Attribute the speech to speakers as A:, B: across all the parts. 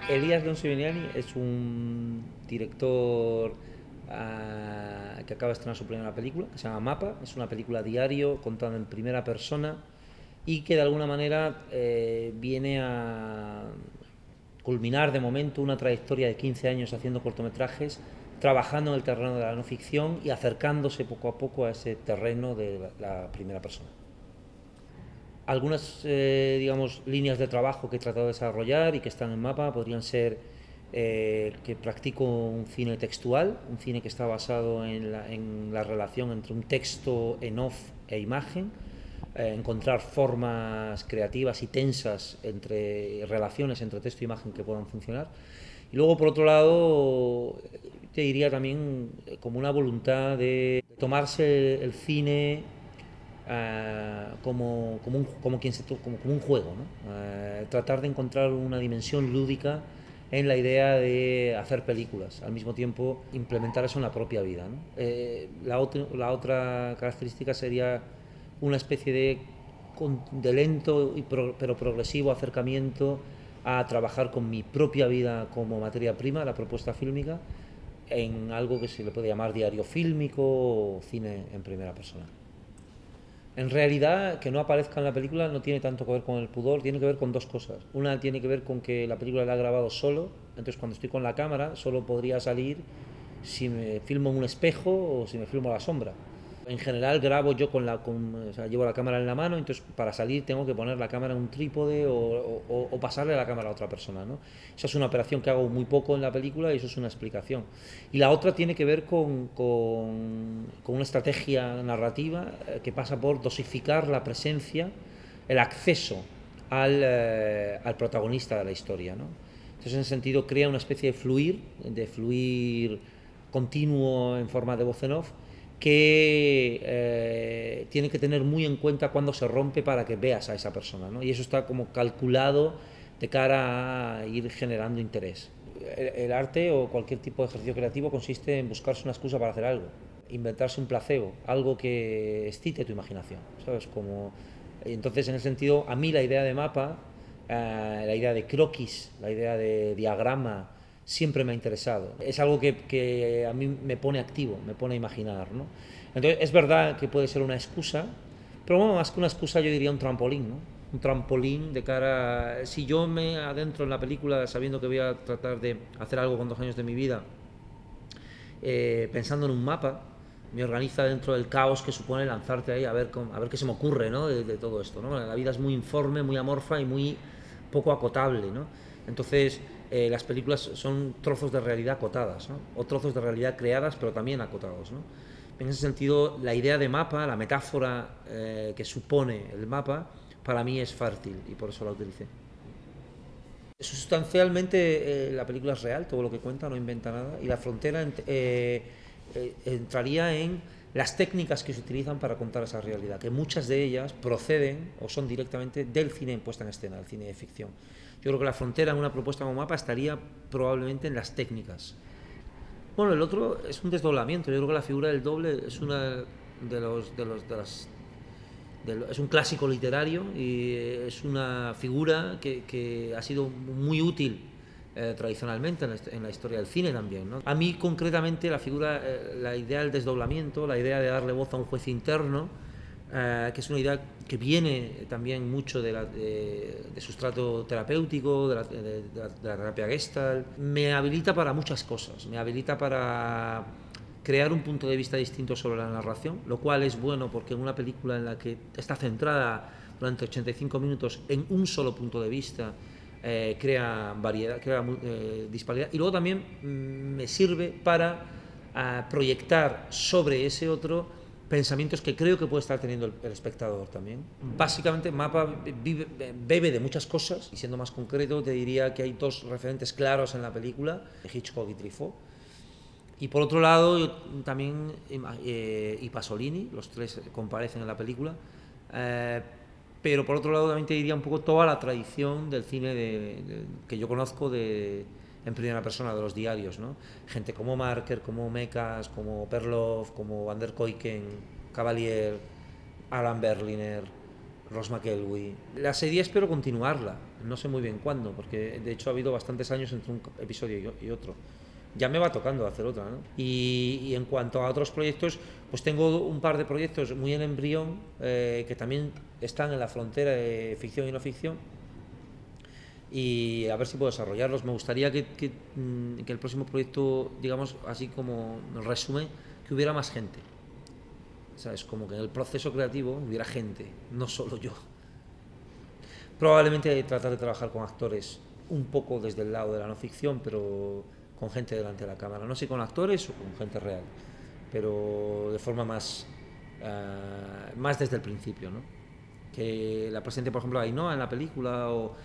A: Elías León Severiani es un director que acaba de estrenar su primera película, que se llama Mapa. Es una película diario contada en primera persona y que de alguna manera viene a culminar de momento una trayectoria de 15 años haciendo cortometrajes, trabajando en el terreno de la no ficción y acercándose poco a poco a ese terreno de la primera persona. Algunas, digamos, líneas de trabajo que he tratado de desarrollar y que están en Mapa podrían ser que practico un cine textual, un cine que está basado en la relación entre un texto en off e imagen, encontrar formas creativas y tensas entre relaciones entre texto e imagen que puedan funcionar. Y luego, por otro lado, te diría también como una voluntad de tomarse el cine como un juego, ¿no? Tratar de encontrar una dimensión lúdica en la idea de hacer películas, al mismo tiempo implementar eso en la propia vida, ¿no? La otra característica sería una especie de lento pero progresivo acercamiento a trabajar con mi propia vida como materia prima, la propuesta fílmica, en algo que se le puede llamar diario fílmico o cine en primera persona. En realidad, que no aparezca en la película no tiene tanto que ver con el pudor, tiene que ver con dos cosas. Una tiene que ver con que la película la he grabado solo, entonces cuando estoy con la cámara solo podría salir si me filmo en un espejo o si me filmo a la sombra. En general grabo yo o sea, llevo la cámara en la mano, entonces para salir tengo que poner la cámara en un trípode o pasarle la cámara a otra persona, ¿no? Esa es una operación que hago muy poco en la película y eso es una explicación. Y la otra tiene que ver con una estrategia narrativa que pasa por dosificar la presencia, el acceso al protagonista de la historia, ¿no? Entonces, en ese sentido, crea una especie de fluir continuo en forma de voz en off, que tiene que tener muy en cuenta cuando se rompe para que veas a esa persona, ¿no? Y eso está como calculado de cara a ir generando interés. El arte o cualquier tipo de ejercicio creativo consiste en buscarse una excusa para hacer algo, inventarse un placebo, algo que excite tu imaginación, ¿sabes? Entonces, en ese sentido, a mí la idea de mapa, la idea de croquis, la idea de diagrama, siempre me ha interesado. Es algo que a mí me pone activo, me pone a imaginar, ¿no? Entonces, es verdad que puede ser una excusa, pero bueno, más que una excusa yo diría un trampolín, ¿no? Un trampolín de cara... Si yo me adentro en la película sabiendo que voy a tratar de hacer algo con 2 años de mi vida, pensando en un mapa, me organiza dentro del caos que supone lanzarte ahí a ver qué se me ocurre, ¿no? De todo esto, ¿no? La vida es muy informe, muy amorfa y muy poco acotable, ¿no? Entonces, las películas son trozos de realidad acotadas, ¿no? O trozos de realidad creadas, pero también acotados, ¿no? En ese sentido, la idea de mapa, la metáfora que supone el mapa, para mí es fértil y por eso la utilicé. Sustancialmente la película es real, todo lo que cuenta, no inventa nada, y la frontera entraría en las técnicas que se utilizan para contar esa realidad, que muchas de ellas proceden o son directamente del cine en puesta en escena, del cine de ficción. Yo creo que la frontera en una propuesta como mapa estaría probablemente en las técnicas. Bueno, el otro es un desdoblamiento. Yo creo que la figura del doble es una de las es un clásico literario y es una figura que ha sido muy útil tradicionalmente en la historia del cine también, ¿no? A mí concretamente la figura, la idea del desdoblamiento, la idea de darle voz a un juez interno, que es una idea que viene también mucho de sustrato terapéutico, de la terapia Gestalt, me habilita para muchas cosas, me habilita para crear un punto de vista distinto sobre la narración, lo cual es bueno porque en una película en la que está centrada durante 85 minutos en un solo punto de vista, crea variedad, crea disparidad. Y luego también me sirve para proyectar sobre ese otro pensamientos que creo que puede estar teniendo el espectador también. Básicamente, Mapa bebe de muchas cosas, y siendo más concreto, te diría que hay dos referentes claros en la película, Hitchcock y Truffaut. Y por otro lado, yo también y Pasolini, los tres comparecen en la película, pero por otro lado también te diría un poco toda la tradición del cine que yo conozco en primera persona, de los diarios, ¿no? Gente como Marker, como Mekas, como Perloff, como Van der Kuyken, Cavalier, Alan Berliner, Ross McElwee. La serie espero continuarla, no sé muy bien cuándo, porque de hecho ha habido bastantes años entre un episodio y otro. Ya me va tocando hacer otra, ¿no? Y en cuanto a otros proyectos, pues tengo un par de proyectos muy en embrión que también están en la frontera de ficción y no ficción, y a ver si puedo desarrollarlos. Me gustaría que el próximo proyecto, digamos, así como resumen, que hubiera más gente. ¿Sabes? Como que en el proceso creativo hubiera gente, no solo yo. Probablemente tratar de trabajar con actores un poco desde el lado de la no ficción, pero con gente delante de la cámara. No sé si con actores o con gente real, pero de forma más desde el principio, ¿no? Que la presencia, por ejemplo, de Ainhoa en la película o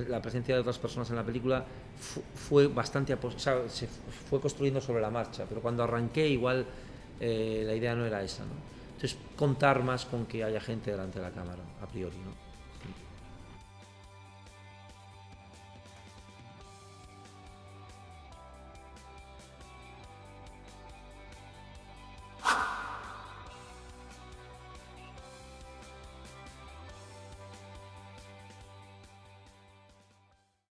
A: la presencia de otras personas en la película fue bastante, o sea, se fue construyendo sobre la marcha, pero cuando arranqué igual la idea no era esa, ¿no? Entonces contar más con que haya gente delante de la cámara, a priori, ¿no?